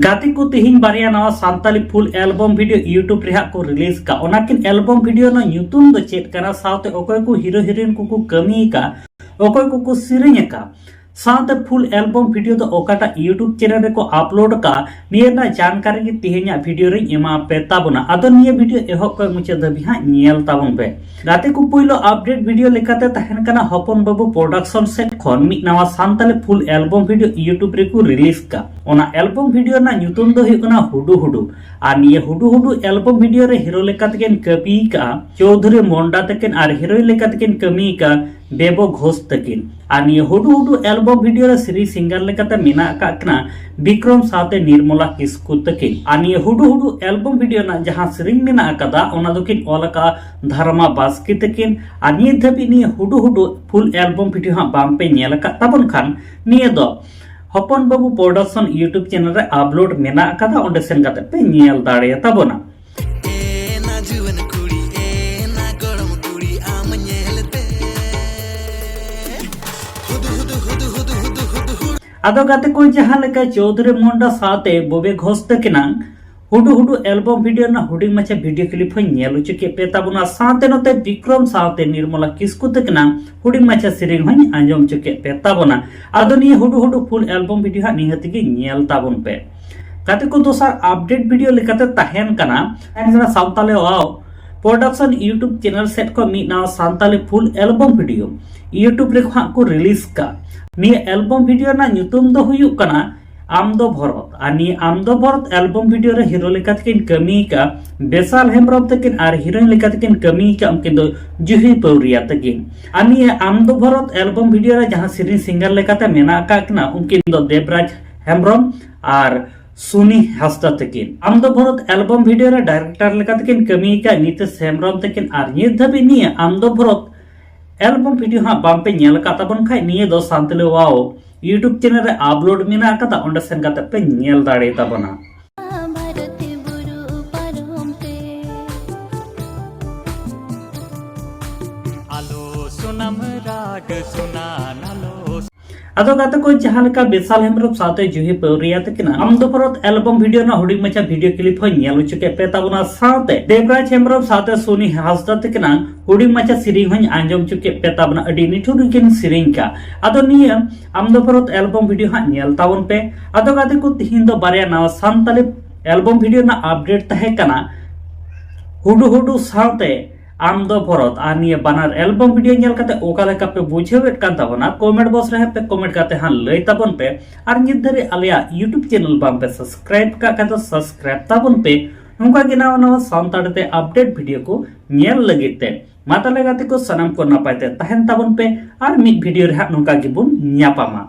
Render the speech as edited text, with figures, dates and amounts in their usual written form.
गाते को तिहिन बारिया नवा Santali full album video YouTube रे को रिलीज का ओनाकिन एल्बम वीडियो ना ᱧᱩᱛᱩᱢ ᱫᱚ ᱪᱮᱫ ᱠᱟᱱᱟ साथे ओकोय को हीरो हीरोइन को कमी का ओकोय को सिरिंग का साथे फुल एल्बम वीडियो तो ओकाटा यूट्यूब चैनल रे को अपलोड का नियना जानकारी की तिहिना वीडियो रे एमा पे ताबना अदो निया वीडियो एहब को मुचे दबि हा नियल ताबन पे गाते को पहिलो अपडेट वीडियो लेकाते तहन कना हपन बाबू प्रोडक्शन सेट खन मि नवा Santali full album video YouTube रे को रिलीज का ओना एल्बम वीडियो ना ᱧᱩᱛᱩᱢ दो हुई हुडू हुडू और निये हुडू हुडू एल्बम वीडियो रे हीरो लेकातेकिन कमी का चौधरी मोंडा तकिन और हीरोइन लेकातेकिन कमी का बेबो घोष तकिन और निये हुडू हुडू एल्बम वीडियो रे सीरीज सिंगर लेकाते मेना का विक्रम साथे निर्मला किस्कु तकिन और निये हुडू हुडू एल्बम वीडियो ना जहां सीरीज मेना कदा ओना दोकिन ओलका धर्मा बास्की तकिन और निये धबि निये हुडू हुडू फुल एल्बम वीडियो हा बामपे नेल का ताबन खान निये दो हपन बाबू प्रोडक्शन यूट्यूब चैनल रे अपलोड मेना कदा ओंडे सेन काते पे नेल दाड़े ताबोना आदो गाते कोई जहां लेका चौधरी मोंडा साथे बोबे घोष तकिना हुडू हुडू एल्बम वीडियो ना हुडिंग मचे वीडियो क्लिप हो नेल चुके पे ताबोना साथे नते विक्रम साथे निर्मला किस्कु तकिना हुडिंग मचे सिरिंग हो आंजम चुके पे ताबोना आदो नि हुडू हुडू फुल एल्बम वीडियो हा निहति गे नेल ताबोन पे गाते को दोसर अपडेट वीडियो लेकाते तहन कना एनगरा सावताले वाव प्रोडक्शन यूट्यूब चैनल सेट को मी ना Santali full album video YouTube रे को रिलीज का नि एल्बम वीडियो ना ᱧᱩᱛᱩᱢ दो हुयु कना आमदो भरत आनी आमदो भरत एल्बम वीडियो रे हीरो लेकातकिन कमी का बेसाल हेमब्रम तकिन आर हीरोइन लेकातकिन कमी का उनकिन दो जुही पौरिया तकिन आनी आमदो भरत एल्बम वीडियो रे जहां सीरीज सिंगर लेकाते मेना का कना उनकिन दो देवराज हेमब्रम आर सुनी हस्ता तकिन आमदो भरत एल्बम वीडियो रे डायरेक्टर लेकातकिन कमी का नितेश हेमब्रम तकिन आर नित धबि नि आमदो भरत एल्बम वीडियो हा बामपे नेल का ताबन खाय निये दो सांतले वाओ यूट्यूब चैनल रे अपलोड मेना कदा ओंडे सेन काते पे नेल दाड़े ताबना आलो सुनम राग सुना नालो आदो गाते को जहां लेका बेसाल हेमब्रम साथे जुही पौरिया तकिना आमदो भरत एल्बम वीडियो ना हुडिंग मचा वीडियो क्लिप हो नेल चुके पे ताबना साथे देवराज हेमब्रम साथे सोनी हासदा तकिना हुडिंग मचा सिरिंग हो आंजम चुके पे ताबना अडी निठुर किन सिरिंग का आदो निया आमदो भरत एल्बम वीडियो हा नेल ताबन पे आदो गाते को तिहिन दो बारिया नवा सांताली एल्बम वीडियो ना अपडेट तहे कना हुडू हुडू साथे आमदो भरत और निये बानार एल्बम वीडियो नेल काते ओका लेका पे बुझेवेट कान ताबना कमेंट बॉक्स रे पे कमेंट काते हां लई ताबन पे और नित धरे आलिया यूट्यूब चैनल बाम पे सब्सक्राइब का काते सब्सक्राइब ताबन पे नोका गे नवा नवा सांताड़ते अपडेट वीडियो को नेल लगिते माता लेगाते को सनम को नपायते तहन ताबन पे और मिड वीडियो रे हां नोका गे बुन न्यापामा।